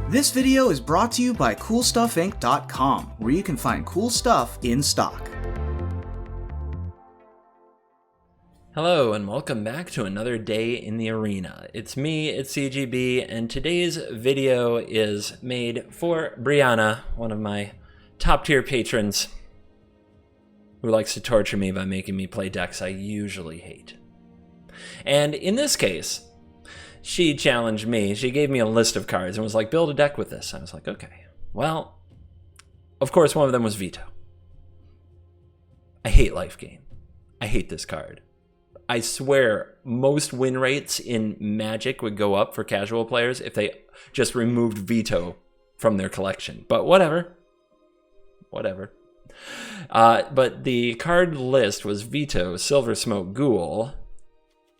This video is brought to you by CoolStuffInc.com, where you can find cool stuff in stock. Hello and welcome back to another day in the arena. It's me, it's CGB, and today's video is made for Brianna, one of my top tier patrons, who likes to torture me by making me play decks I usually hate. And in this case, she challenged me. She gave me a list of cards and was like, build a deck with this. I was like, okay. Well, of course, one of them was Veto. I hate Life Gain. I hate this card. I swear most win rates in Magic would go up for casual players if they just removed Veto from their collection. But whatever. Whatever. But the card list was Veto, Silver Smoke Ghoul,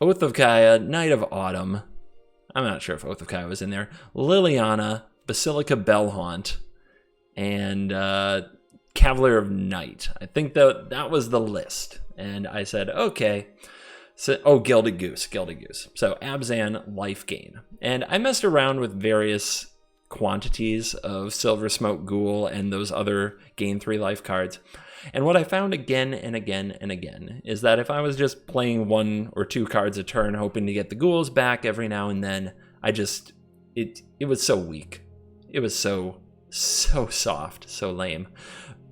Oath of Kaya, Knight of Autumn. I'm not sure if Oath of Kaya was in there. Liliana, Basilica Bellhaunt, and Cavalier of Night. I think that was the list. And I said, okay. So, Gilded Goose. So Abzan, Life Gain. And I messed around with various quantities of Silver Smoke Ghoul and those other gain 3 life cards. And what I found again and again and again is that if I was just playing 1 or 2 cards a turn, hoping to get the ghouls back every now and then, it was so weak. It was so soft, so lame.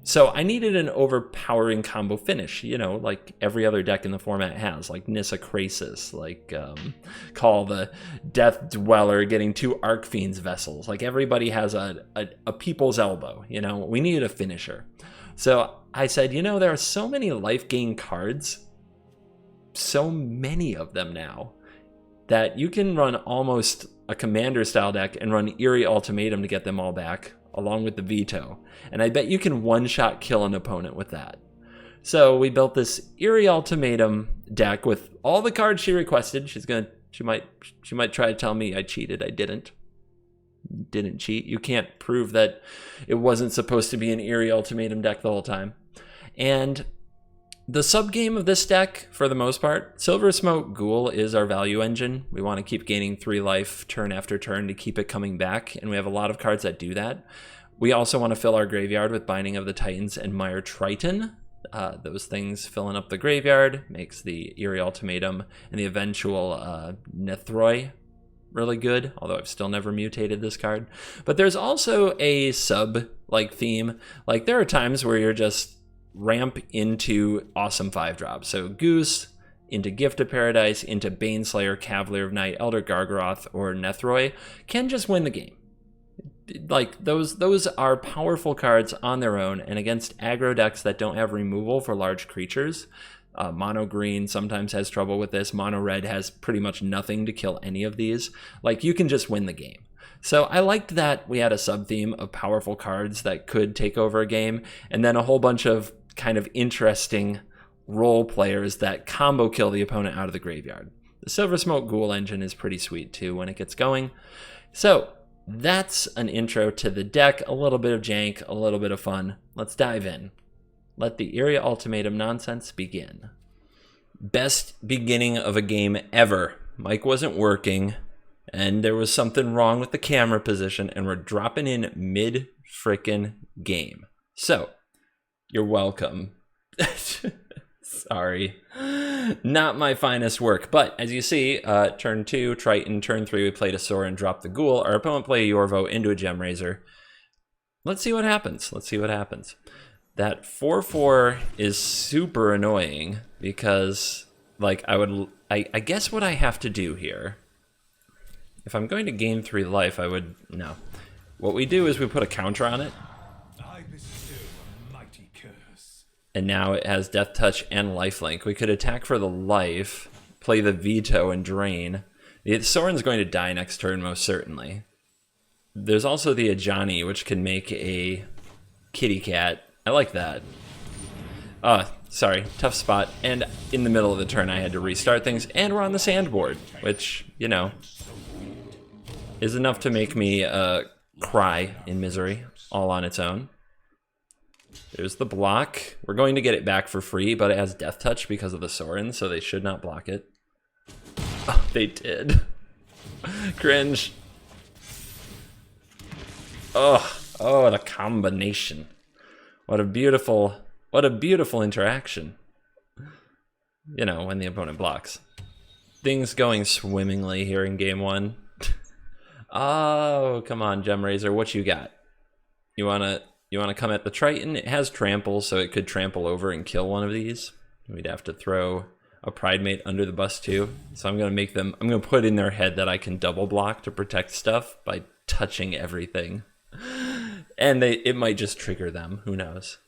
So I needed an overpowering combo finish, you know, like every other deck in the format has, like Nissa Krasis, like Call the Death Dweller getting 2 Arc Fiends vessels. Like everybody has a people's elbow, you know, we needed a finisher. So I said, you know, there are so many life gain cards, so many of them now, that you can run almost a commander style deck and run Eerie Ultimatum to get them all back, along with the Veto. And I bet you can one-shot kill an opponent with that. So we built this Eerie Ultimatum deck with all the cards she requested. She might try to tell me I cheated. I didn't cheat. You can't prove that it wasn't supposed to be an Eerie Ultimatum deck the whole time. And the sub-game of this deck, for the most part, Silver Smoke Ghoul is our value engine. We want to keep gaining 3 life turn after turn to keep it coming back, and we have a lot of cards that do that. We also want to fill our graveyard with Binding of the Titans and Mire Triton. Those things filling up the graveyard makes the Eerie Ultimatum and the eventual Nethroi really good, although I've still never mutated this card. But there's also a sub-like theme. Like there are times where you're just ramp into awesome 5-drops. So Goose into Gift of Paradise, into Baneslayer, Cavalier of Night, Elder Gargaroth, or Nethroi can just win the game. Like those are powerful cards on their own, and against aggro decks that don't have removal for large creatures. Mono green sometimes has trouble with this. Mono red has pretty much nothing to kill any of these. Like you can just win the game. So I liked that we had a sub-theme of powerful cards that could take over a game, and then a whole bunch of kind of interesting role players that combo kill the opponent out of the graveyard. The Silver Smoke Ghoul engine is pretty sweet too when it gets going. So that's an intro to the deck, a little bit of jank, a little bit of fun. Let's dive in. Let the Eerie Ultimatum nonsense begin. Best beginning of a game ever. Mic wasn't working, and there was something wrong with the camera position, and we're dropping in mid-frickin' game. So, you're welcome. Sorry. Not my finest work, but as you see, turn 2, Triton, turn 3, we played a Sora and dropped the Ghoul. Our opponent played a Yorvo into a Gemrazor. Let's see what happens. That 4/4 is super annoying because, like, I guess what I have to do here, if I'm going to gain 3 life, no. What we do is we put a counter on it. And now it has Death Touch and Lifelink. We could attack for the life, play the Veto, and drain. The Soren's going to die next turn, most certainly. There's also the Ajani, which can make a kitty cat. I like that. Sorry, tough spot. And in the middle of the turn, I had to restart things. And we're on the sandboard, which, you know, is enough to make me cry in misery all on its own. There's the block. We're going to get it back for free, but it has Death Touch because of the Soren, so they should not block it. Oh, they did. Cringe. Oh, the combination. What a beautiful interaction. You know, when the opponent blocks. Things going swimmingly here in game 1. Oh, come on, Gem Razor, what you got? You wanna come at the Triton? It has trample, so it could trample over and kill one of these. We'd have to throw a Pride Mate under the bus too. So I'm gonna put in their head that I can double block to protect stuff by touching everything. And it might just trigger them, who knows.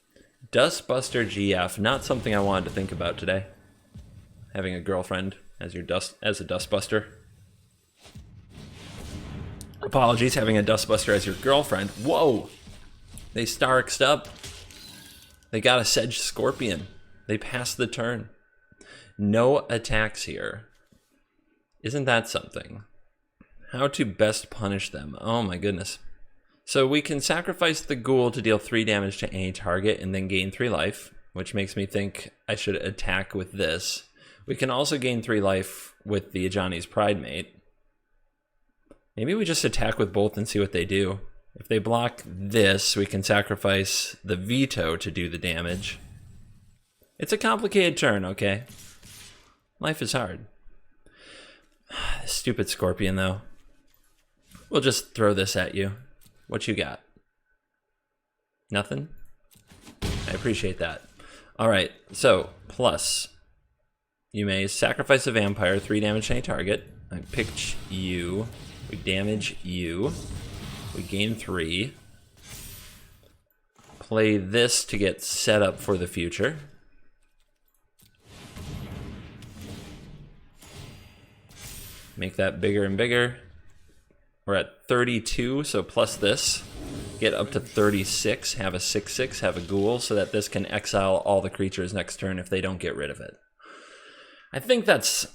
Dustbuster GF, not something I wanted to think about today. Having a girlfriend as a Dustbuster. Apologies, having a Dustbuster as your girlfriend. Whoa! They Starxed up. They got a Sedge Scorpion. They passed the turn. No attacks here. Isn't that something? How to best punish them. Oh my goodness. So we can sacrifice the Ghoul to deal 3 damage to any target and then gain 3 life, which makes me think I should attack with this. We can also gain 3 life with the Ajani's Pride Mate. Maybe we just attack with both and see what they do. If they block this, we can sacrifice the Veto to do the damage. It's a complicated turn, okay? Life is hard. Stupid Scorpion, though. We'll just throw this at you. What you got? Nothing? I appreciate that. Alright, so, plus. You may sacrifice a vampire, 3 damage to any target. I picked you. We damage you. We gain 3. Play this to get set up for the future. Make that bigger and bigger. We're at 32, so plus this. Get up to 36, have a 6/6, have a Ghoul, so that this can exile all the creatures next turn if they don't get rid of it. I think that's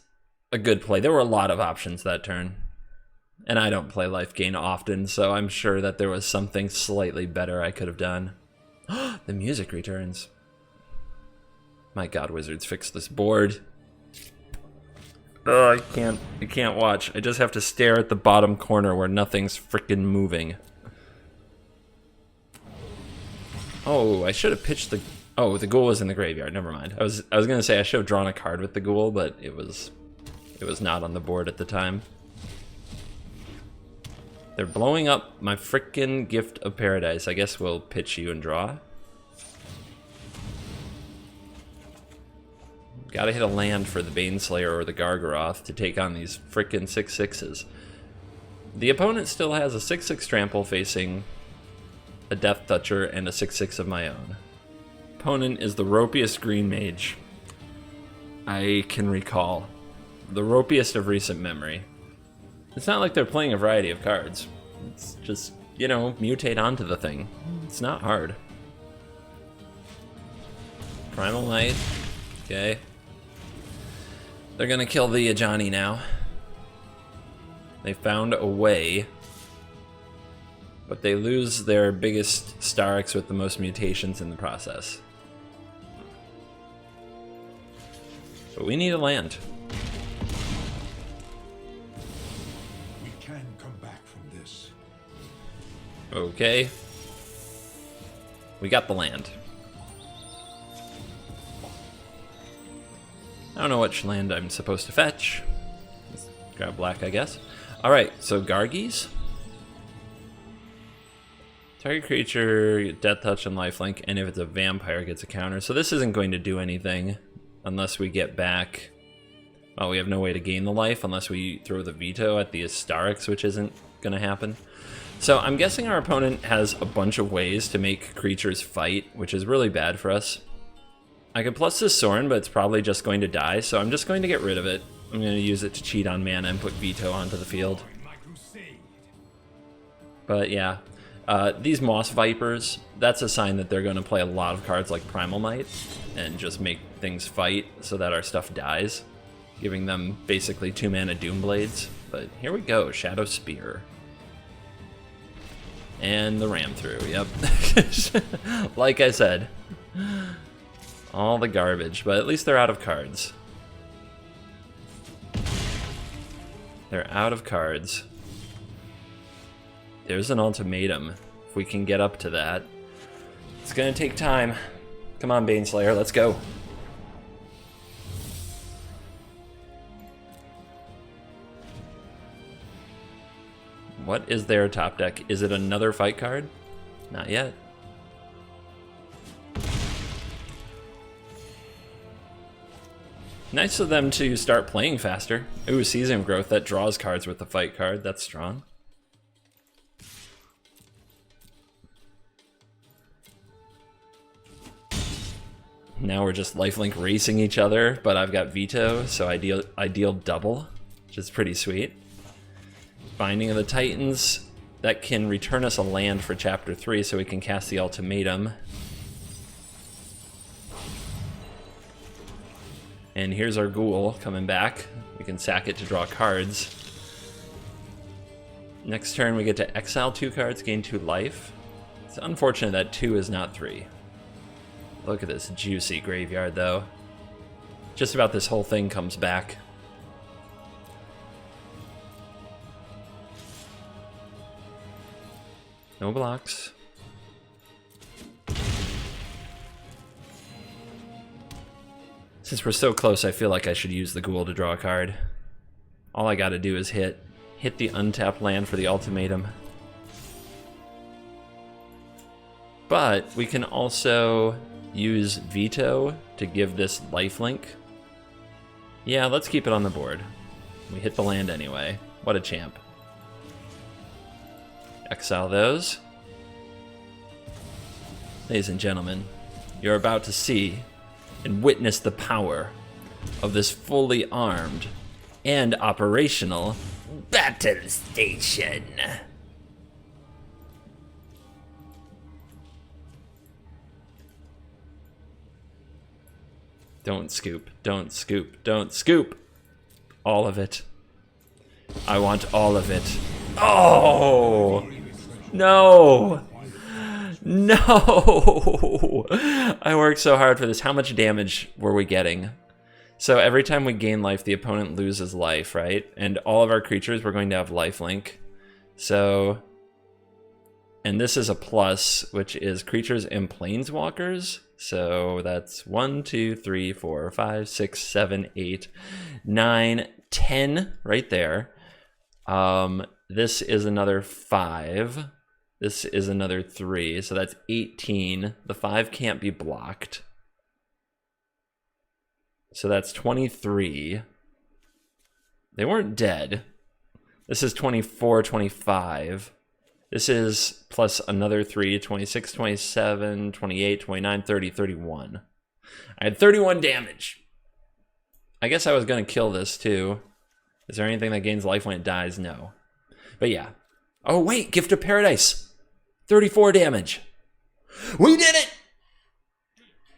a good play. There were a lot of options that turn. And I don't play Life Gain often, so I'm sure that there was something slightly better I could have done. The music returns. My god, Wizards, fix this board. Oh, I can't watch. I just have to stare at the bottom corner where nothing's freaking moving. Oh, I should have pitched the... Oh, the Ghoul was in the graveyard. Never mind. I was gonna say I should have drawn a card with the Ghoul, but it was not on the board at the time. They're blowing up my frickin' Gift of Paradise. I guess we'll pitch you and draw. Gotta hit a land for the Baneslayer or the Gargaroth to take on these frickin' 6/6s. The opponent still has a 6/6 trample facing a Death Toucher and a 6/6 of my own. Opponent is the ropiest green mage I can recall. The ropiest of recent memory. It's not like they're playing a variety of cards. It's just, you know, mutate onto the thing. It's not hard. Primal Knight. Okay. They're gonna kill the Ajani now. They found a way. But they lose their biggest Starx with the most mutations in the process. But we need a land. Okay. We got the land. I don't know which land I'm supposed to fetch. Let's grab black, I guess. Alright, so Gargies. Target creature, Death Touch and Lifelink, and if it's a vampire, gets a counter. So this isn't going to do anything unless we get back... Well, we have no way to gain the life unless we throw the Veto at the Astarix, which isn't going to happen. So I'm guessing our opponent has a bunch of ways to make creatures fight, which is really bad for us. I could plus this Sorin, but it's probably just going to die, so I'm just going to get rid of it. I'm going to use it to cheat on mana and put Veto onto the field. But yeah, these Moss Vipers, that's a sign that they're going to play a lot of cards like Primal Might and just make things fight so that our stuff dies, giving them basically 2 mana Doomblades. But here we go, Shadow Spear. And the ram through, yep. Like I said. All the garbage, but at least they're out of cards. They're out of cards. There's an ultimatum if we can get up to that. It's gonna take time. Come on, Baneslayer, let's go. What is their top deck? Is it another fight card? Not yet. Nice of them to start playing faster. Ooh, Season Growth, that draws cards with the fight card. That's strong. Now we're just lifelink racing each other, but I've got Veto, so I deal double, which is pretty sweet. Binding of the Titans, that can return us a land for Chapter 3 so we can cast the Ultimatum. And here's our Ghoul coming back. We can sack it to draw cards. Next turn we get to exile 2 cards, gain 2 life. It's unfortunate that 2 is not 3. Look at this juicy graveyard though. Just about this whole thing comes back. No blocks. Since we're so close, I feel like I should use the Ghoul to draw a card. All I gotta do is hit the untapped land for the Ultimatum. But we can also use Veto to give this lifelink. Yeah, let's keep it on the board. We hit the land anyway. What a champ. Exile those. Ladies and gentlemen, you're about to see and witness the power of this fully armed and operational battle station. Don't scoop, don't scoop, don't scoop. All of it. I want all of it. Oh! No! No! I worked so hard for this. How much damage were we getting? So every time we gain life, the opponent loses life, right? And all of our creatures, we're going to have lifelink. So, and this is a plus, which is creatures and planeswalkers. So that's 1, 2, 3, 4, 5, 6, 7, 8, 9, 10 right there. This is another 5. This is another 3, so that's 18. The 5 can't be blocked. So that's 23. They weren't dead. This is 24, 25. This is plus another 3, 26, 27, 28, 29, 30, 31. I had 31 damage. I guess I was going to kill this too. Is there anything that gains life when it dies? No. But yeah. Oh wait, Gift of Paradise. 34 damage. We did it!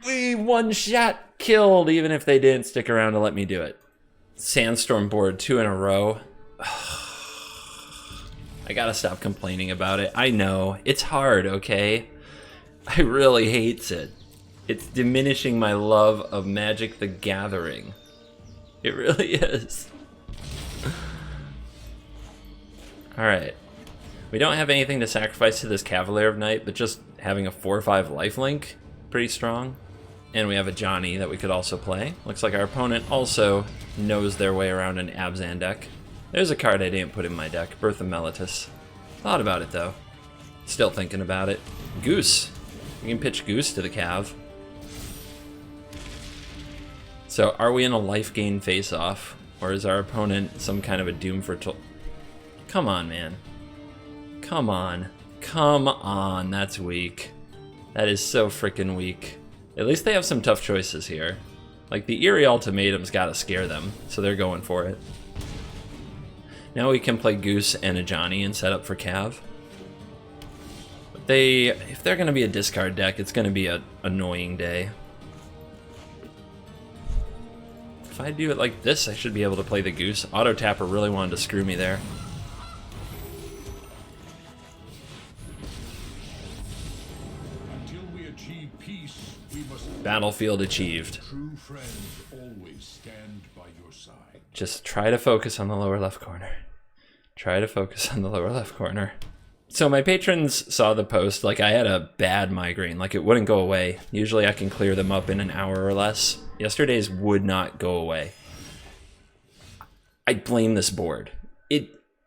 We one-shot killed, even if they didn't stick around to let me do it. Sandstorm board 2 in a row. I gotta stop complaining about it. I know, it's hard, okay? I really hate it. It's diminishing my love of Magic the Gathering. It really is. Alright. We don't have anything to sacrifice to this Cavalier of Night, but just having a 4/5 lifelink, pretty strong. And we have a Johnny that we could also play. Looks like our opponent also knows their way around an Abzan deck. There's a card I didn't put in my deck, Birth of Meletis. Thought about it though. Still thinking about it. Goose. We can pitch Goose to the Cav. So are we in a life gain face-off? Or is our opponent some kind of a Doom for Come on, man. Come on. Come on. That's weak. That is so freaking weak. At least they have some tough choices here. Like, the Eerie Ultimatum's gotta scare them, so they're going for it. Now we can play Goose and a Johnny and set up for Cav. But if they're gonna be a discard deck, it's gonna be an annoying day. If I do it like this, I should be able to play the Goose. Auto Tapper really wanted to screw me there. Battlefield achieved. True friends always stand by your side. Just try to focus on the lower left corner. Try to focus on the lower left corner. So my patrons saw the post, like I had a bad migraine, like it wouldn't go away. Usually I can clear them up in an hour or less. Yesterday's would not go away. I blame this board.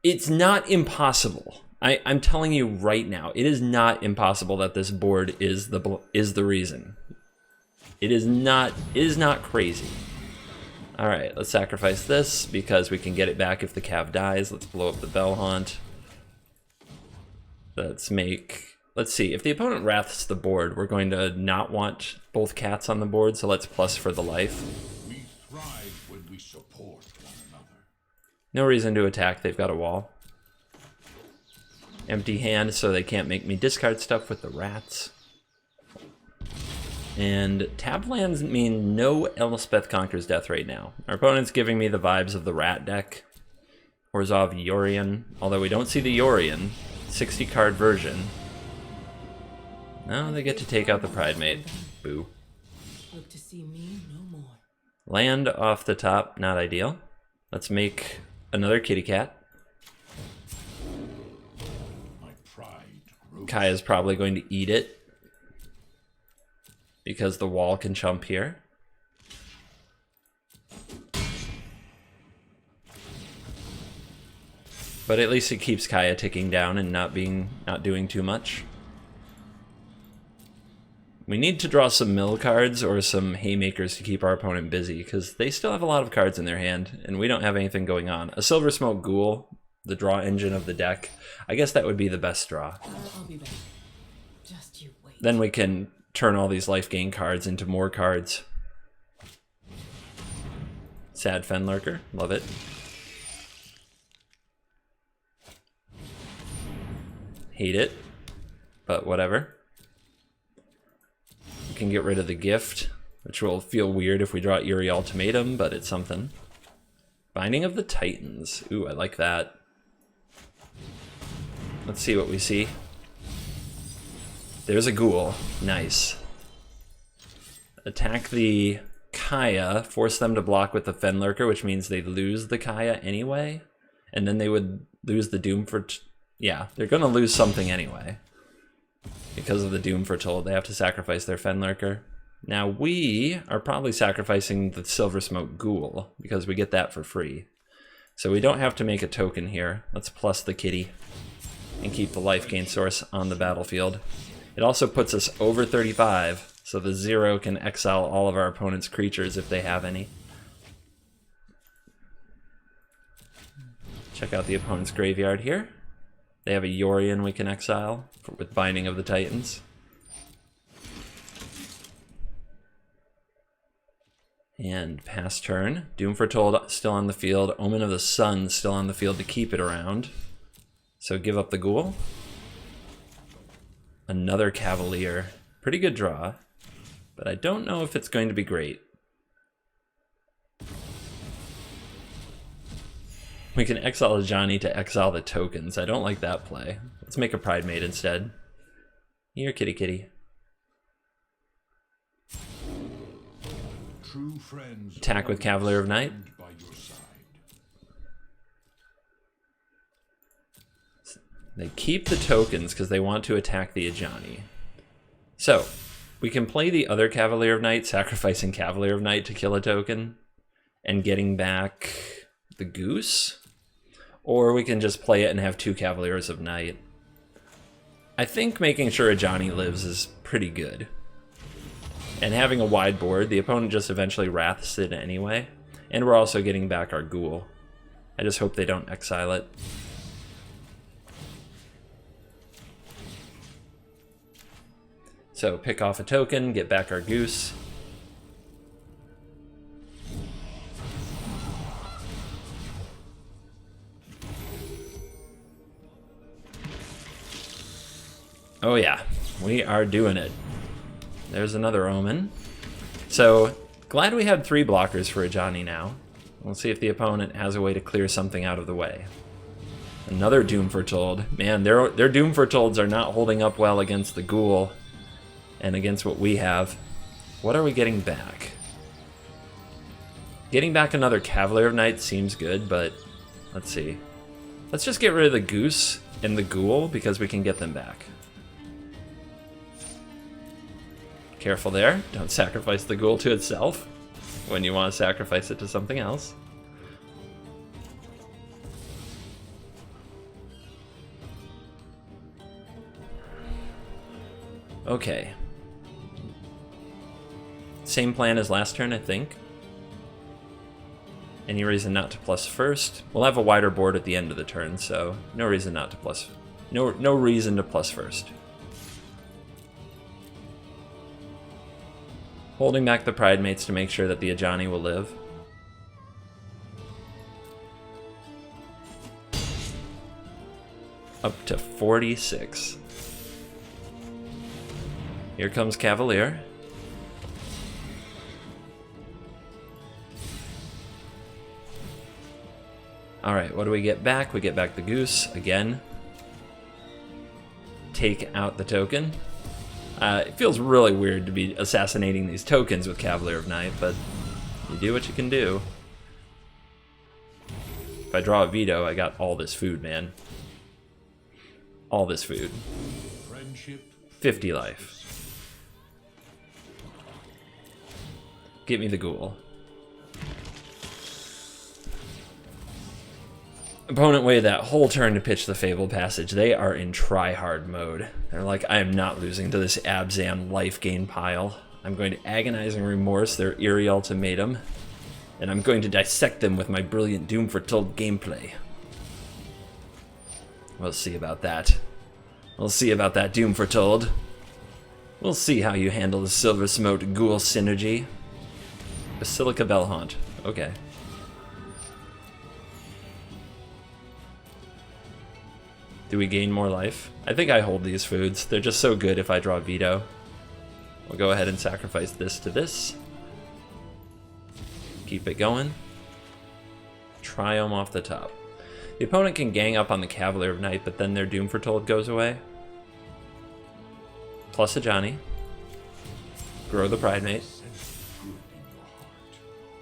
It's not impossible. I'm telling you right now, it is not impossible that this board is the reason. It is not crazy. All right, let's sacrifice this because we can get it back if the Cav dies. Let's blow up the Bell Haunt. Let's see, if the opponent wraths the board, we're going to not want both cats on the board, so let's plus for the life. We thrive when we support one another. No reason to attack, they've got a wall. Empty hand, so they can't make me discard stuff with the rats. And tap lands mean no Elspeth Conquers Death right now. Our opponent's giving me the vibes of the rat deck. Orzhov Yorion, although we don't see the Yorion. 60 card version. Now they get to take out the Pridemate. Boo. Look to see me no more. Land off the top, not ideal. Let's make another kitty cat. My pride grows. Kaya's probably going to eat it because the wall can chump here. But at least it keeps Kaya ticking down and not doing too much. We need to draw some mill cards or some haymakers to keep our opponent busy because they still have a lot of cards in their hand and we don't have anything going on. A Silver Smoke Ghoul, the draw engine of the deck, I guess that would be the best draw. I'll be back. Just you wait. Then we can turn all these life gain cards into more cards. Sad Fenlurker, love it. Hate it, but whatever. We can get rid of the gift, which will feel weird if we draw Eerie Ultimatum, but it's something. Binding of the Titans. Ooh, I like that. Let's see what we see. There's a ghoul. Nice. Attack the Kaya, force them to block with the Fenlurker, which means they lose the Kaya anyway, and then they would lose the Doom for... Yeah, they're going to lose something anyway. Because of the Doom Foretold, they have to sacrifice their Fenlurker. Now we are probably sacrificing the Silver Smoke Ghoul, because we get that for free. So we don't have to make a token here. Let's plus the kitty, and keep the life gain source on the battlefield. It also puts us over 35, so the 0 can exile all of our opponent's creatures if they have any. Check out the opponent's graveyard here. They have a Yorion we can exile with Binding of the Titans. And pass turn. Doom Foretold still on the field. Omen of the Sun still on the field to keep it around. So give up the Ghoul. Another Cavalier. Pretty good draw, but I don't know if it's going to be great. We can exile Johnny to exile the tokens. I don't like that play. Let's make a Pridemate instead. Here, kitty kitty. True friends Attack with Cavalier of Night. stand by your side. They keep the tokens because they want to attack the Ajani. So, we can play the other Cavalier of Night, sacrificing Cavalier of Night to kill a token, and getting back the Goose. Or we can just play it and have 2 Cavaliers of Night. I think making sure Ajani lives is pretty good. And having a wide board, the opponent just eventually wraths it anyway. And we're also getting back our Ghoul. I just hope they don't exile it. So pick off a token, get back our Goose. Oh yeah, we are doing it. There's another Omen. So, glad we had 3 blockers for Ajani now. We'll see if the opponent has a way to clear something out of the way. Another Doom Foretold. Man, their Doom Foretolds are not holding up well against the Ghoul and against what we have. What are we getting back? Getting back another Cavalier of Night seems good, but let's see. Let's just get rid of the Goose and the ghoul because we can get them back. Careful there. Don't sacrifice the ghoul to itself when you want to sacrifice it to something else. Okay. Same plan as last turn, I think. Any reason not to plus first? We'll have a wider board at the end of the turn, so no reason not to plus. No reason to plus first. Holding back the Pride Mates to make sure that the Ajani will live. Up to 46. Here comes Cavalier. Alright, what do we get back? We get back the Goose again. Take out the token. It feels really weird to be assassinating these tokens with Cavalier of Night, but you do what you can do. If I draw a veto, I got all this food, man. All this food. 50 life. Get me the ghoul. Opponent waited that whole turn to pitch the Fabled Passage. They are in try-hard mode. They're like, I am not losing to this Abzan life gain pile. I'm going to Agonizing Remorse their eerie ultimatum, and I'm going to dissect them with my brilliant Doom Foretold gameplay. We'll see about that. We'll see about that, Doom Foretold. We'll see how you handle the Silver Smote Ghoul synergy. Basilica Bellhaunt. Okay. Do we gain more life? I think I hold these foods. They're just so good if I draw veto. We'll go ahead and sacrifice this to this. Keep it going. Triome off the top. The opponent can gang up on the Cavalier of Night, but then their Doom Foretold goes away. Plus a Johnny. Grow the Pride Mate.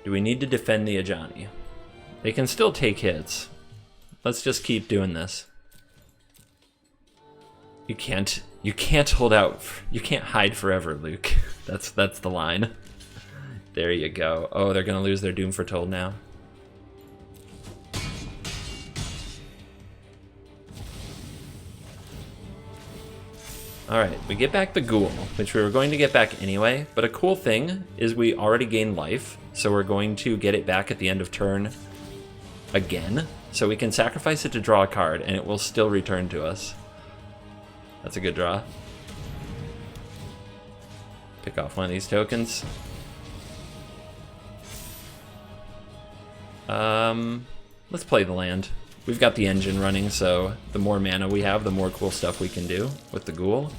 Do we need to defend the Ajani? They can still take hits. Let's just keep doing this. You can't hold out. You can't hide forever, Luke. That's the line. There you go. Oh, they're gonna lose their Doom Foretold now. Alright, we get back the Ghoul, which we were going to get back anyway, but a cool thing is we already gained life, so we're going to get it back at the end of turn again, so we can sacrifice it to draw a card, and it will still return to us. That's a good draw. Pick off one of these tokens. Let's play the land. We've got the engine running, so the more mana we have, the more cool stuff we can do with the Ghoul.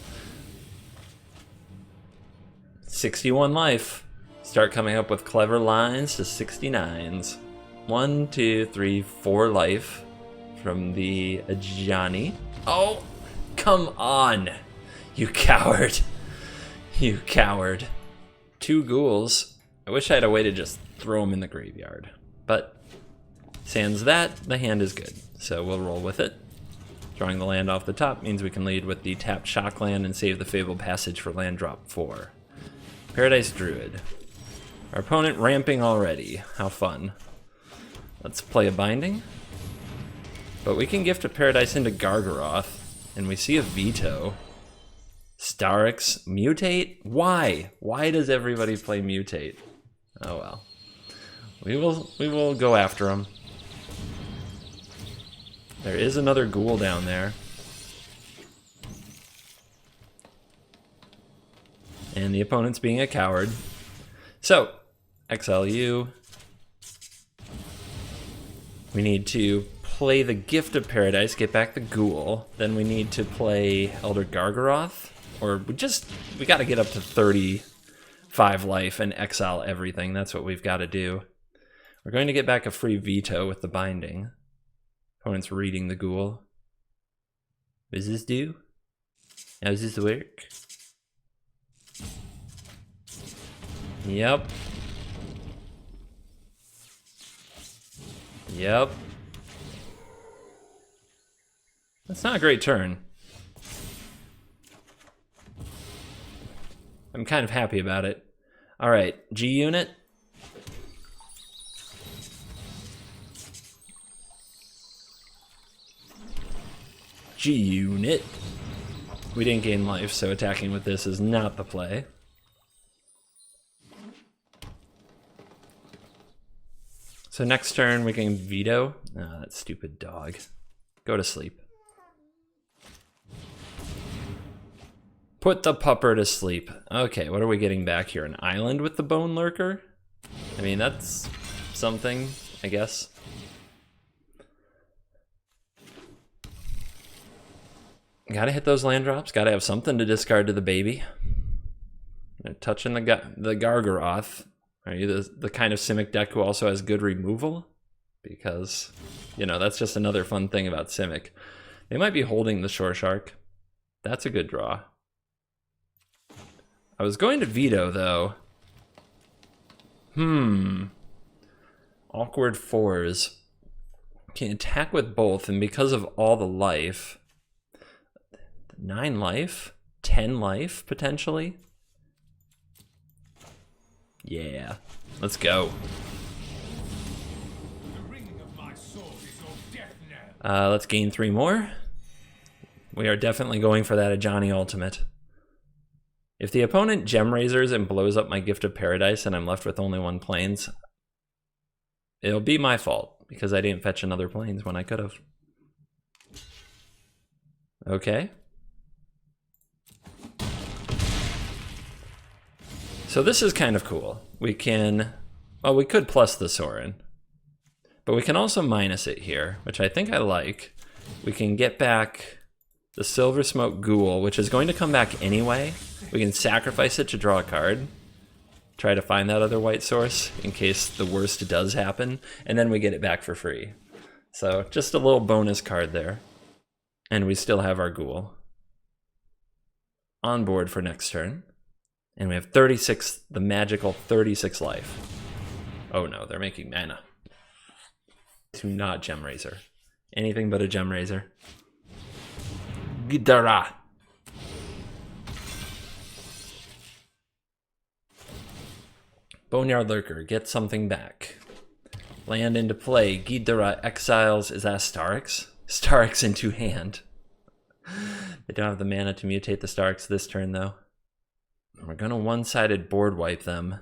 61 life. Start coming up with clever lines to 69s. 1, 2, 3, 4 life from the Ajani. Oh, come on, you coward. You coward. 2 ghouls. I wish I had a way to just throw them in the graveyard, but sans that, the hand is good, so we'll roll with it. Drawing the land off the top means we can lead with the tapped shock land and save the Fabled Passage for land drop 4. Paradise Druid. Our opponent ramping already. How fun. Let's play a binding. But we can gift a Paradise into Gargaroth, and we see a veto. Starix, mutate? Why? Why does everybody play mutate? Oh well. We will go after him. There is another ghoul down there. And the opponent's being a coward. So, XLU. We need to play the Gift of Paradise, get back the ghoul. Then we need to play Elder Gargaroth. Or we gotta get up to 35 life and exile everything. That's what we've gotta do. We're going to get back a free veto with the binding. Opponent's reading the ghoul. What does this do? How does this work? Yep. Yep. That's not a great turn. I'm kind of happy about it. All right, G unit. G unit. We didn't gain life, so attacking with this is not the play. So next turn we can veto. Ah, that stupid dog. Go to sleep. Put the pupper to sleep. Okay, what are we getting back here? An island with the Bone Lurker? I mean, that's something, I guess. Gotta hit those land drops. Gotta have something to discard to the baby. They're touching the Gargaroth. Are you the kind of Simic deck who also has good removal? Because, you know, that's just another fun thing about Simic. They might be holding the Shore Shark. That's a good draw. I was going to veto, though. Awkward fours. Can attack with both, and because of all the life... 9 life? 10 life, potentially? Yeah. Let's go. Let's gain 3 more. We are definitely going for that Ajani ultimate. If the opponent gem raisers and blows up my Gift of Paradise and I'm left with only 1 plains, it'll be my fault because I didn't fetch another plains when I could have. Okay. So this is kind of cool. We can, well, we could plus the Sorin, but we can also minus it here, which I think I like. We can get back the Silver Smoke Ghoul, which is going to come back anyway. We can sacrifice it to draw a card, try to find that other white source in case the worst does happen, and then we get it back for free. So just a little bonus card there. And we still have our Ghoul on board for next turn. And we have 36, the magical 36 life. Oh no, they're making mana. To not Gem Raiser. Anything but a Gem Raiser. Gidara. Boneyard Lurker, get something back. Land into play. Ghidorah exiles, is that Starix? Starix into hand. They don't have the mana to mutate the Starix this turn though. We're gonna one-sided board wipe them.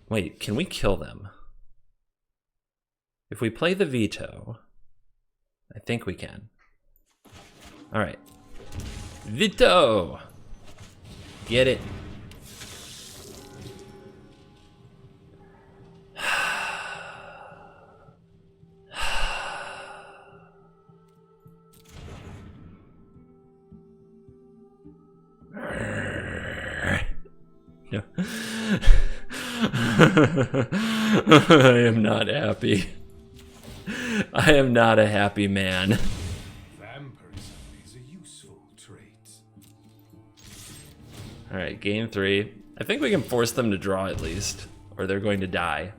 Wait, can we kill them? If we play the veto, I think we can. All right, veto. Get it. No. I am not happy. I am not a happy man. Vampirism is a useful trait. Alright, game 3. I think we can force them to draw at least, or they're going to die.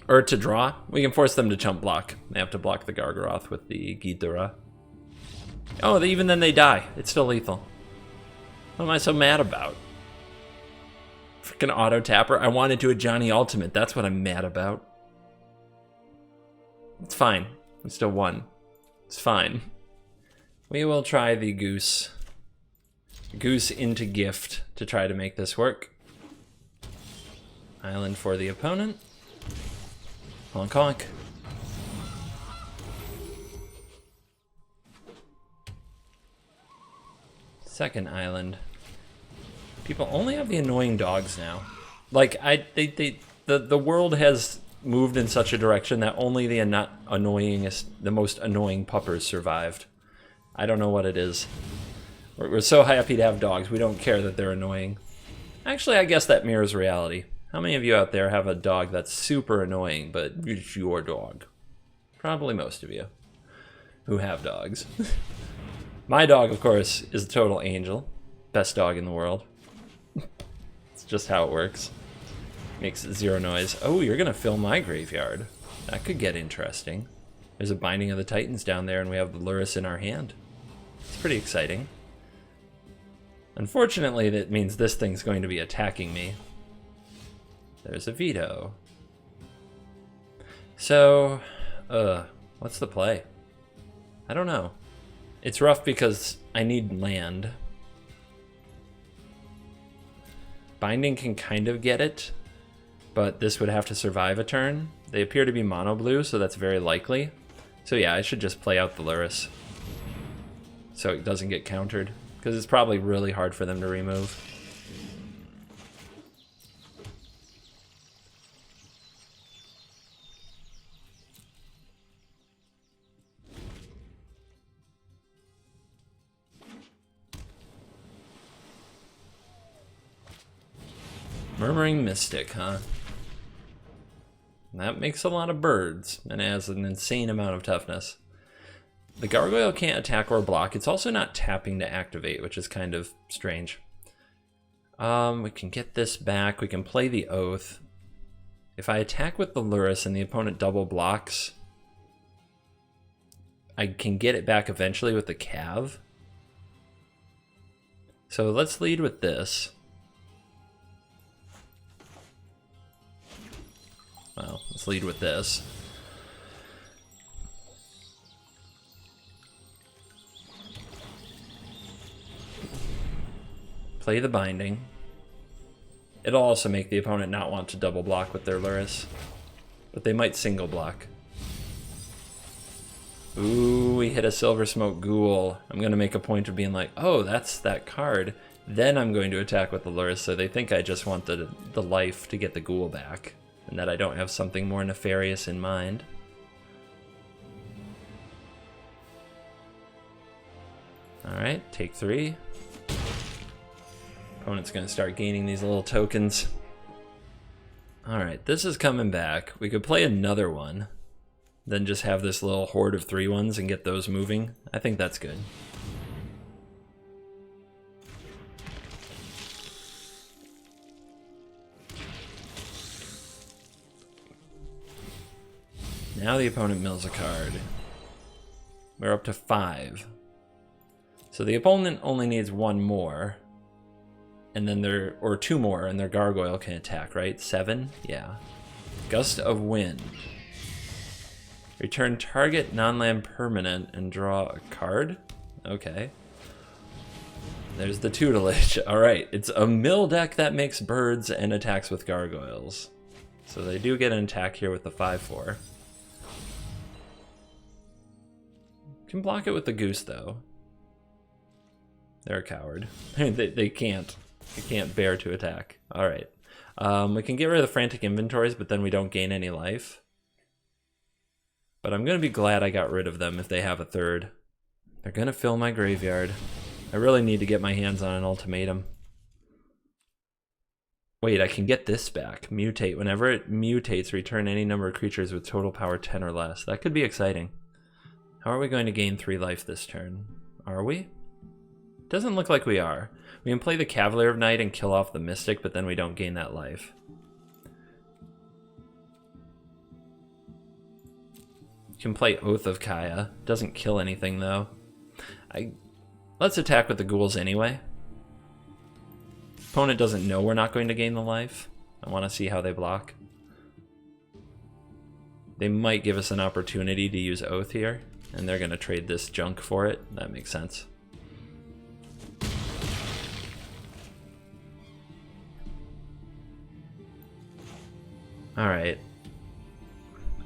Or to draw, we can force them to chump block. They have to block the Gargaroth with the Ghidorah. Oh, even then they die. It's still lethal. What am I so mad about? Freaking auto tapper. I wanted to a Johnny Ultimate. That's what I'm mad about. It's fine. We still won. It's fine. We will try the Goose. Goose into Gift to try to make this work. Island for the opponent. Honk honk. Second island. People only have the annoying dogs now. Like the world has moved in such a direction that only the the most annoying puppers survived. I don't know what it is. We're so happy to have dogs. We don't care that they're annoying. Actually, I guess that mirrors reality. How many of you out there have a dog that's super annoying, but it's your dog? Probably most of you who have dogs. My dog, of course, is a total angel. Best dog in the world. It's just how it works. Makes 0 noise. Oh, you're gonna fill my graveyard. That could get interesting. There's a Binding of the Titans down there, and we have the Lurrus in our hand. It's pretty exciting. Unfortunately, that means this thing's going to be attacking me. There's a veto. So, what's the play? I don't know. It's rough because I need land. Binding can kind of get it, but this would have to survive a turn. They appear to be mono blue, so that's very likely. So yeah, I should just play out the Lurrus so it doesn't get countered, because it's probably really hard for them to remove. Murmuring Mystic, huh? That makes a lot of birds, and has an insane amount of toughness. The Gargoyle can't attack or block. It's also not tapping to activate, which is kind of strange. We can get this back. We can play the Oath. If I attack with the Lurrus and the opponent double blocks, I can get it back eventually with the Cav. So let's lead with this. Well, let's lead with this. Play the Binding. It'll also make the opponent not want to double block with their Lurrus, but they might single block. Ooh, we hit a Silver Smoke Ghoul. I'm going to make a point of being like, oh, that's that card. Then I'm going to attack with the Lurrus, so they think I just want the life to get the Ghoul back, and that I don't have something more nefarious in mind. Alright, take 3. Opponent's going to start gaining these little tokens. Alright, this is coming back. We could play another one, then just have this little horde of 3/1s and get those moving. I think that's good. Now the opponent mills a card. We're up to 5. So the opponent only needs 1 more. And then or 2 more, and their Gargoyle can attack, right? 7? Yeah. Gust of Wind. Return target non-land permanent and draw a card? Okay. There's the tutelage. Alright, it's a mill deck that makes birds and attacks with Gargoyles. So they do get an attack here with the 5/4. Can block it with the Goose, though. They're a coward. They can't. They can't bear to attack. Alright. We can get rid of the Frantic Inventories, but then we don't gain any life. But I'm going to be glad I got rid of them if they have a 3rd. They're going to fill my graveyard. I really need to get my hands on an ultimatum. Wait, I can get this back. Mutate. Whenever it mutates, return any number of creatures with total power 10 or less. That could be exciting. How are we going to gain 3 life this turn? Are we? Doesn't look like we are. We can play the Cavalier of Night and kill off the Mystic, but then we don't gain that life. You can play Oath of Kaya. Doesn't kill anything, though. Let's attack with the ghouls anyway. Opponent doesn't know we're not going to gain the life. I want to see how they block. They might give us an opportunity to use Oath here, and they're going to trade this junk for it. That makes sense. Alright.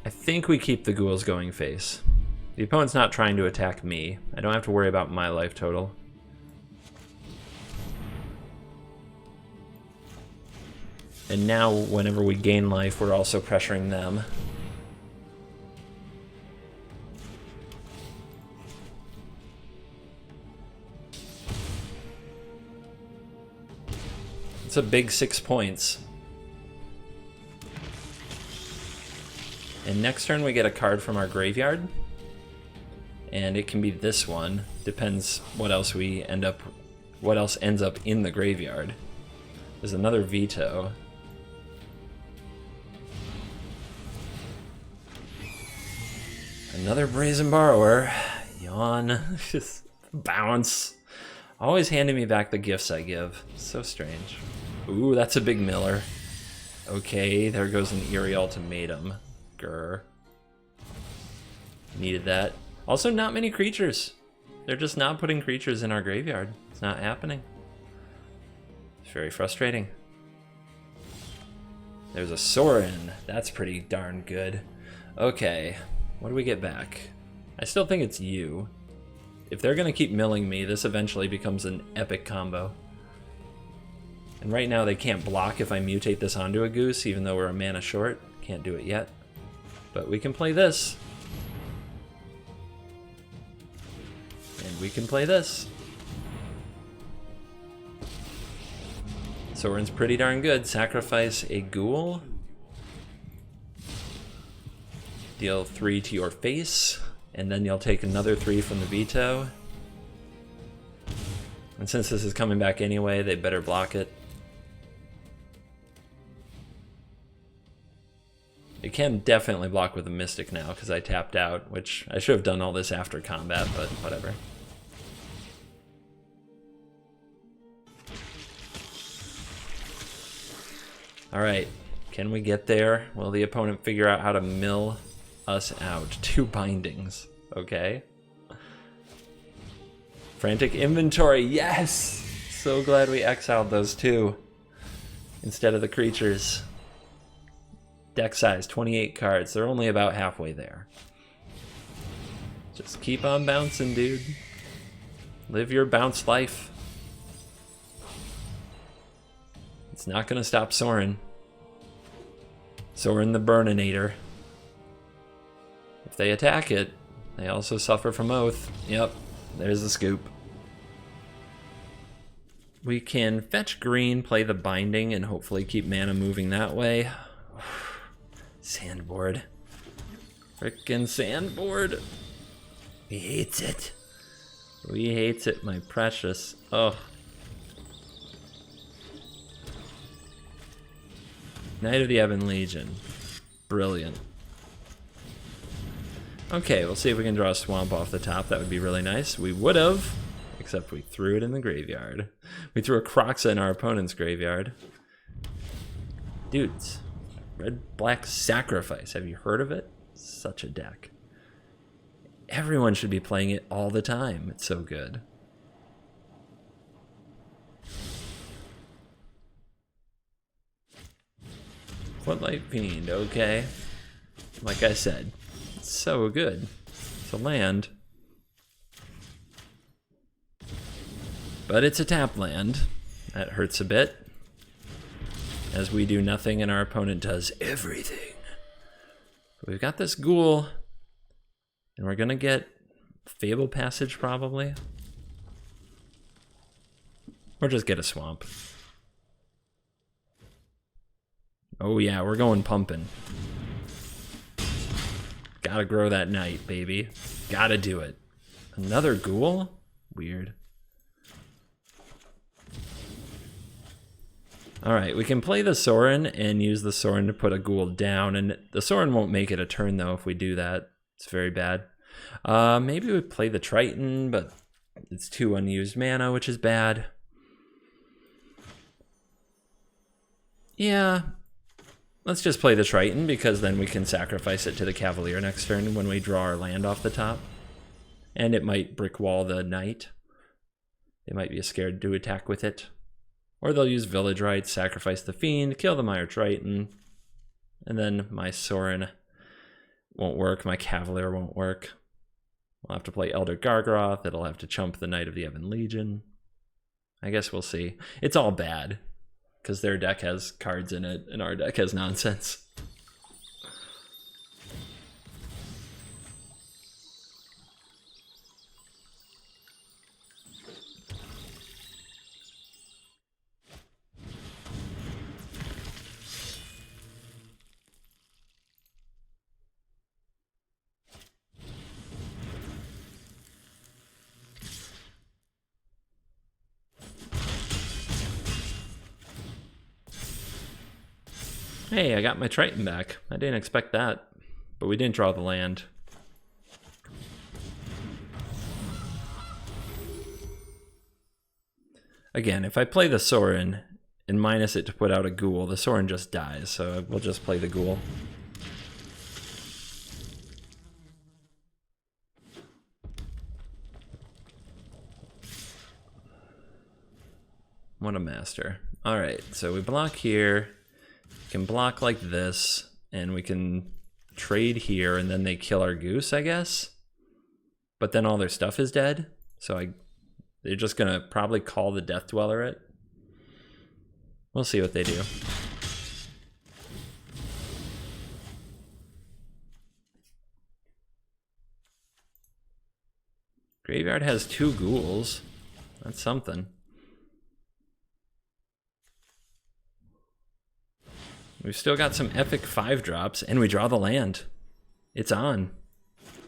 I think we keep the ghouls going face. The opponent's not trying to attack me. I don't have to worry about my life total. And now, whenever we gain life, we're also pressuring them. It's a big 6 points. And next turn we get a card from our graveyard. And it can be this one. Depends what else ends up in the graveyard. There's another veto. Another Brazen Borrower. Yawn. Just bounce. Always handing me back the gifts I give. So strange. Ooh, that's a big Miller. Okay, there goes an Eerie Ultimatum. Grr. Needed that. Also, not many creatures. They're just not putting creatures in our graveyard. It's not happening. It's very frustrating. There's a Sorin. That's pretty darn good. Okay, what do we get back? I still think it's you. If they're gonna keep milling me, this eventually becomes an epic combo. And right now they can't block if I mutate this onto a Goose, even though we're a mana short. Can't do it yet. But we can play this. And we can play this. Sorin's pretty darn good. Sacrifice a Ghoul. Deal 3 to your face. And then you'll take another 3 from the veto. And since this is coming back anyway, they better block it. It can definitely block with a Mystic now because I tapped out, which I should have done all this after combat, but whatever. Alright, can we get there? Will the opponent figure out how to mill us out? 2 bindings, okay. Frantic Inventory, yes! So glad we exiled those 2 instead of the creatures. Deck size, 28 cards. They're only about halfway there. Just keep on bouncing, dude. Live your bounce life. It's not gonna stop Sorin. Sorin the Burninator. If they attack it, they also suffer from Oath. Yep, there's the scoop. We can fetch green, play the binding, and hopefully keep mana moving that way. Sandboard. Frickin' sandboard. We hates it. We hates it, my precious. Oh. Knight of the Ebon Legion. Brilliant. Okay, we'll see if we can draw a swamp off the top. That would be really nice. We would have, except we threw it in the graveyard. We threw a Croxa in our opponent's graveyard. Dudes. Red-Black Sacrifice. Have you heard of it? Such a deck. Everyone should be playing it all the time. It's so good. Footlight Fiend, okay. Like I said, it's so good. It's a land. But it's a tap land. That hurts a bit. As we do nothing and our opponent does everything. We've got this Ghoul. And we're gonna get Fable Passage probably. Or just get a Swamp. Oh yeah, we're going pumping. Gotta grow that Knight, baby. Gotta do it. Another Ghoul? Weird. Alright, we can play the Sorin and use the Sorin to put a Ghoul down, and the Sorin won't make it a turn though if we do that. It's very bad. Maybe we play the Triton, but it's 2 unused mana, which is bad. Yeah, let's just play the Triton because then we can sacrifice it to the Cavalier next turn when we draw our land off the top. And it might brick wall the Knight. They might be scared to attack with it. Or they'll use Village Rites, sacrifice the Fiend, kill the Mire Triton, and then my Sorin won't work, my Cavalier won't work. I'll have to play Elder Gargaroth, it'll have to chump the Knight of the Ebon Legion. I guess we'll see. It's all bad, because their deck has cards in it, and our deck has nonsense. Hey, I got my Triton back. I didn't expect that, but we didn't draw the land. Again, if I play the Sorin and minus it to put out a ghoul, the Sorin just dies, so we'll just play the ghoul. What a master. Alright, so we block here. We can block like this, and we can trade here, and then they kill our goose, I guess. But then all their stuff is dead, so they're just gonna probably call the Death Dweller it. We'll see what they do. Graveyard has 2 ghouls. That's something. We've still got some epic 5-drops, and we draw the land. It's on.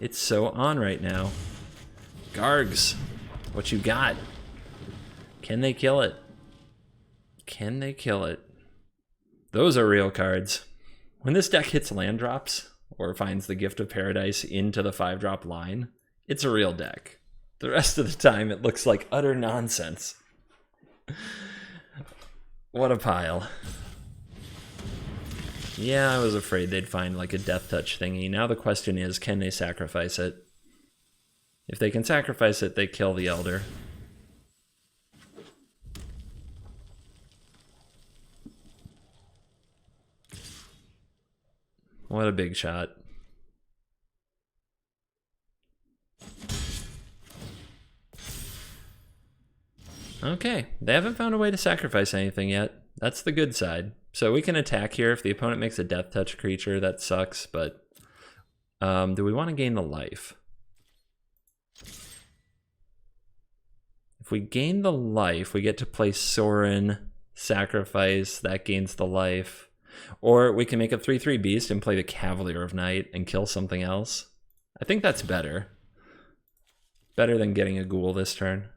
It's so on right now. Gargs, what you got? Can they kill it? Can they kill it? Those are real cards. When this deck hits land drops, or finds the Gift of Paradise into the 5-drop line, it's a real deck. The rest of the time, it looks like utter nonsense. What a pile. Yeah, I was afraid they'd find like a Death Touch thingy. Now the question is, can they sacrifice it? If they can sacrifice it, they kill the Elder. What a big shot. Okay, they haven't found a way to sacrifice anything yet. That's the good side. So we can attack here. If the opponent makes a Death Touch creature, that sucks, but do we want to gain the life? If we gain the life, we get to play Sorin, sacrifice, that gains the life. Or we can make a 3/3 beast and play the Cavalier of Night and kill something else. I think that's better. Better than getting a ghoul this turn.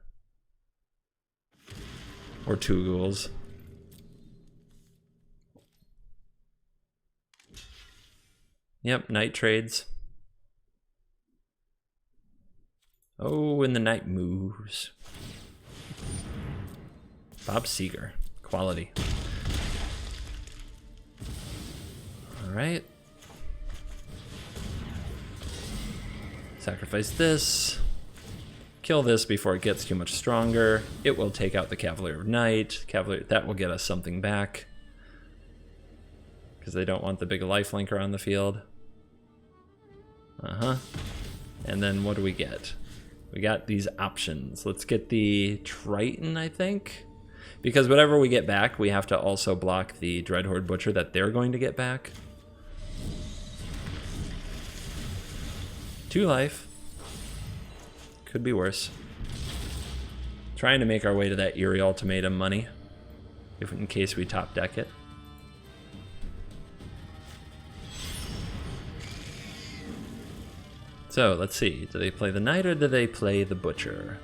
Or 2 ghouls. Yep, night trades. Oh, and the night moves. Bob Seeger, quality. All right. Sacrifice this. Kill this before it gets too much stronger. It will take out the Cavalier of Night. Cavalier, that will get us something back. Because they don't want the big lifelinker on the field. And then what do we get? We got these options. Let's get the Triton, I think. Because whatever we get back, we have to also block the Dreadhorde Butcher that they're going to get back. 2 life. Could be worse. Trying to make our way to that Eerie Ultimatum money, if in case we top deck it. So let's see, do they play the Knight or do they play the Butcher?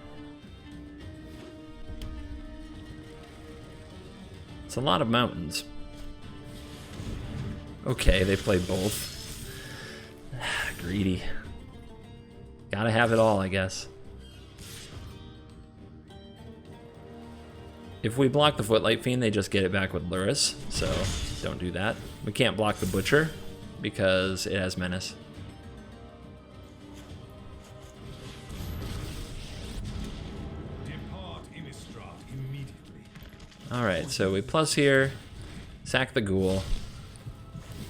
It's a lot of mountains. Okay, they play both. Greedy. Gotta have it all, I guess. If we block the Footlight Fiend, they just get it back with Luris, so don't do that. We can't block the Butcher because it has Menace. Alright, so we plus here, sack the Ghoul,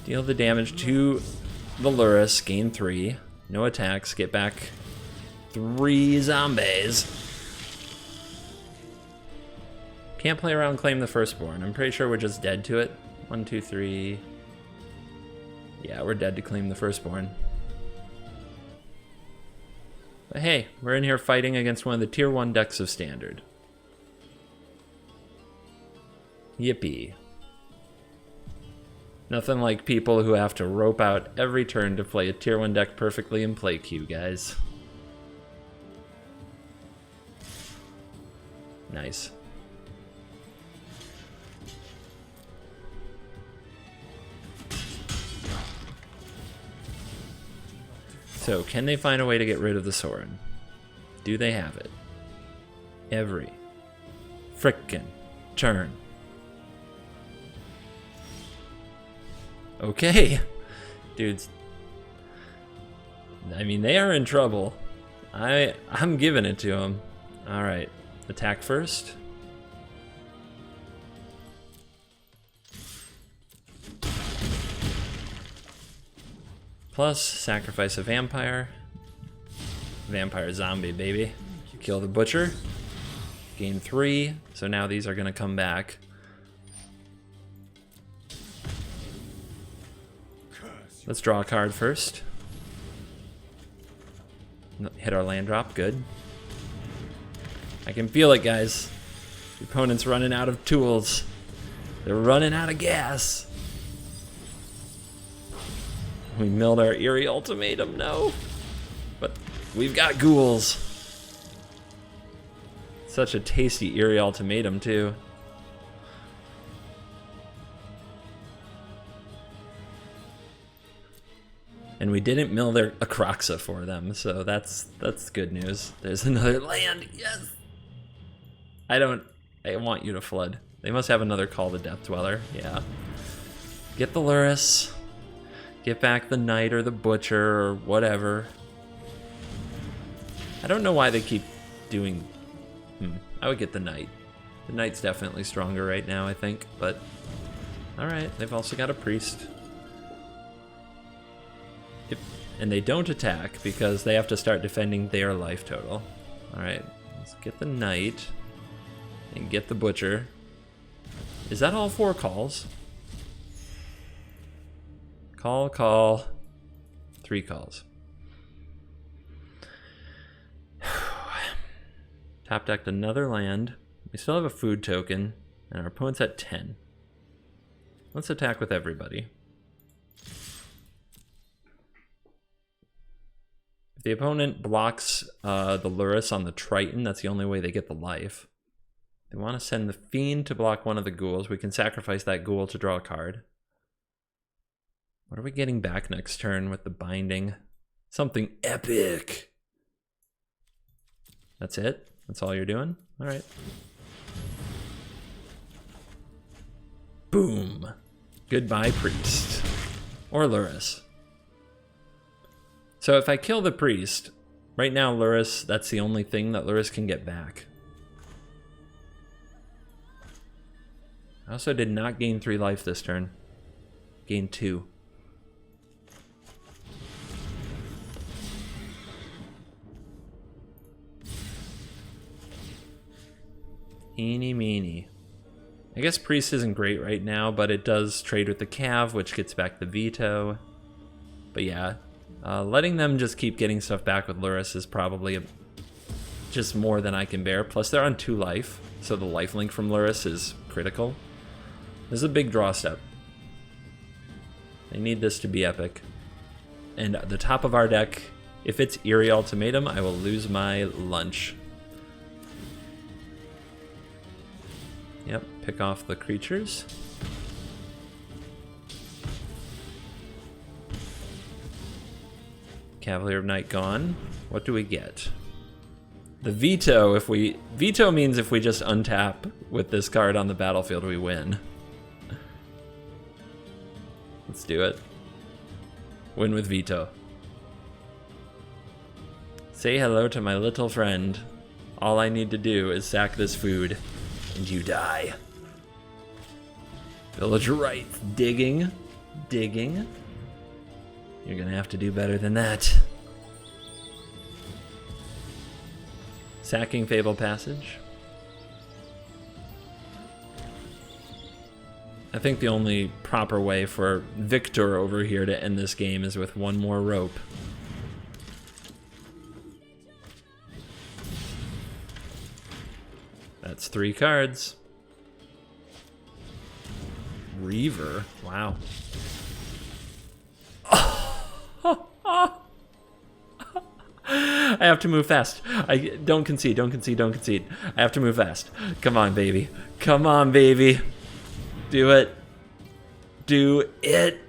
deal the damage to the Luris, gain 3, no attacks, get back 3 zombies. Can't play around Claim the Firstborn. I'm pretty sure we're just dead to it. 1, 2, 3. Yeah, we're dead to Claim the Firstborn. But hey, we're in here fighting against one of the tier 1 decks of Standard. Yippee. Nothing like people who have to rope out every turn to play a tier 1 deck perfectly in play queue, guys. Nice. So, can they find a way to get rid of the Sorin? Do they have it? Every frickin' turn. Okay. Dudes. I mean, they are in trouble. I'm giving it to them. Alright. Attack first. Plus, sacrifice a vampire. Vampire zombie, baby. Kill the butcher. Gain 3. So now these are going to come back. Let's draw a card first. Hit our land drop, good. I can feel it, guys. The opponent's running out of tools. They're running out of gas. We milled our Eerie Ultimatum, no. But we've got ghouls. Such a tasty Eerie Ultimatum, too. And we didn't mill their Acroxa for them, so that's good news. There's another land, yes! I want you to flood. They must have another Call the Death Dweller, yeah. Get the Lurrus. Get back the Knight or the Butcher or whatever. I don't know why they keep doing... I would get the Knight. The Knight's definitely stronger right now, I think, but... Alright, they've also got a Priest. And they don't attack because they have to start defending their life total. Alright, let's get the Knight and get the Butcher. Is that all 4 calls? Call. 3 calls. Top decked another land. We still have a food token, and our opponent's at 10. Let's attack with everybody. If the opponent blocks the Lurrus on the Triton, that's the only way they get the life. They want to send the Fiend to block one of the ghouls. We can sacrifice that ghoul to draw a card. What are we getting back next turn with the binding? Something epic. That's it? That's all you're doing? All right. Boom. Goodbye, Priest. Or Lurrus. So if I kill the Priest, right now Lurrus, that's the only thing that Lurrus can get back. I also did not gain 3 life this turn. Gained 2. Eeny meeny. I guess Priest isn't great right now, but it does trade with the Cav, which gets back the veto. But yeah, letting them just keep getting stuff back with Lurrus is probably just more than I can bear. Plus they're on 2 life, so the lifelink from Lurrus is critical. This is a big draw step. I need this to be epic. And at the top of our deck, if it's Eerie Ultimatum, I will lose my lunch. Yep, pick off the creatures. Cavalier of Night gone. What do we get? The veto, veto means if we just untap with this card on the battlefield, we win. Let's do it. Win with veto. Say hello to my little friend. All I need to do is sack this food, and you die. Village right. Digging. Digging. You're gonna have to do better than that. Sacking Fable Passage. I think the only proper way for Victor over here to end this game is with 1 more rope. That's 3 cards. Reaver, wow. I have to move fast. Don't concede. I have to move fast. Come on, baby. Come on, baby. Do it. Do it.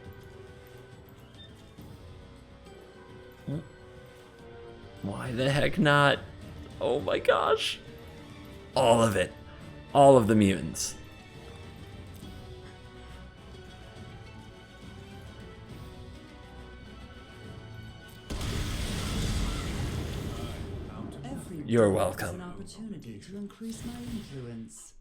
Why the heck not? Oh my gosh. All of it. all of the mutants. You're welcome. An opportunity to increase my influence.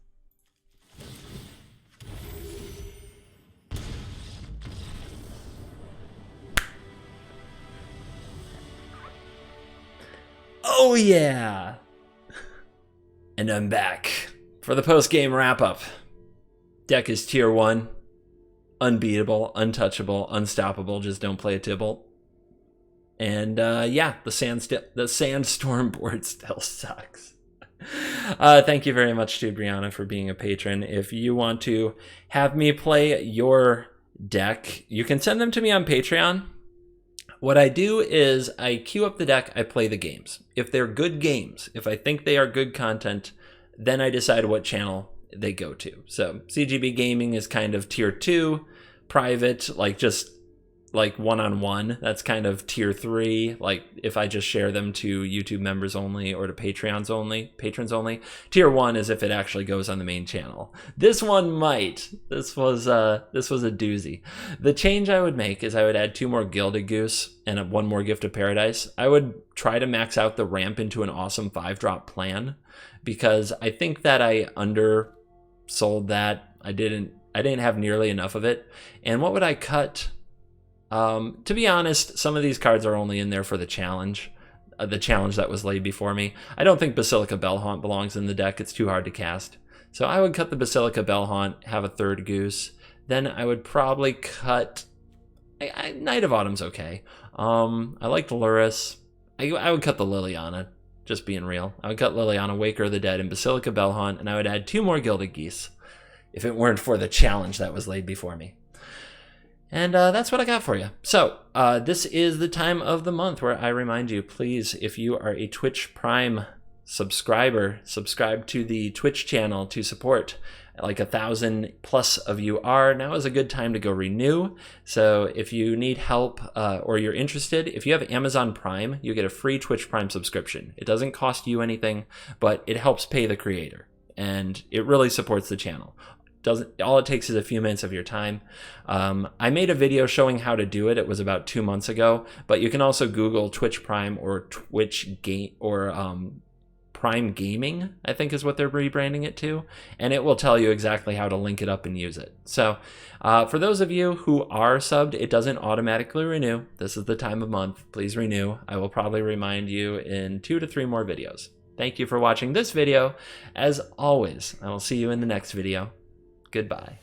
Oh yeah! And I'm back for the post-game wrap-up. Deck is tier 1. Unbeatable, untouchable, unstoppable, just don't play a Tibble. And yeah, the Sandstorm board still sucks. Thank you very much to Brianna for being a patron. If you want to have me play your deck, you can send them to me on Patreon. What I do is I queue up the deck, I play the games. If they're good games, if I think they are good content, then I decide what channel they go to. So CGB Gaming is kind of tier 2, private, like just like one-on-one. That's kind of tier 3, like if I just share them to YouTube members only or to patrons only. Tier 1 is if it actually goes on the main channel. This one might. This was a doozy. The change I would make is I would add 2 more Gilded Goose and 1 more Gift of Paradise. I would try to max out the ramp into an awesome 5-drop plan, because I think that I undersold that. I didn't have nearly enough of it. And what would I cut? To be honest, some of these cards are only in there for the challenge that was laid before me. I don't think Basilica Bellhaunt belongs in the deck. It's too hard to cast. So I would cut the Basilica Bellhaunt, have a 3rd Goose. Then I would probably cut... Knight of Autumn's okay. I liked Luris. I would cut the Liliana, just being real. I would cut Liliana, Waker of the Dead, and Basilica Bellhaunt, and I would add 2 more Gilded Geese if it weren't for the challenge that was laid before me. And that's what I got for you. So this is the time of the month where I remind you, please, if you are a Twitch Prime subscriber, subscribe to the Twitch channel to support. Like 1,000+ of you are. Now is a good time to go renew. So if you need help or you're interested, if you have Amazon Prime, you get a free Twitch Prime subscription. It doesn't cost you anything, but it helps pay the creator. And it really supports the channel. All it takes is a few minutes of your time. I made a video showing how to do it. It was about 2 months ago, but you can also Google Twitch Prime or Twitch Game or Prime Gaming, I think is what they're rebranding it to, and it will tell you exactly how to link it up and use it. So for those of you who are subbed, it doesn't automatically renew. This is the time of month. Please renew. I will probably remind you in 2 to 3 more videos. Thank you for watching this video. As always, I will see you in the next video. Goodbye.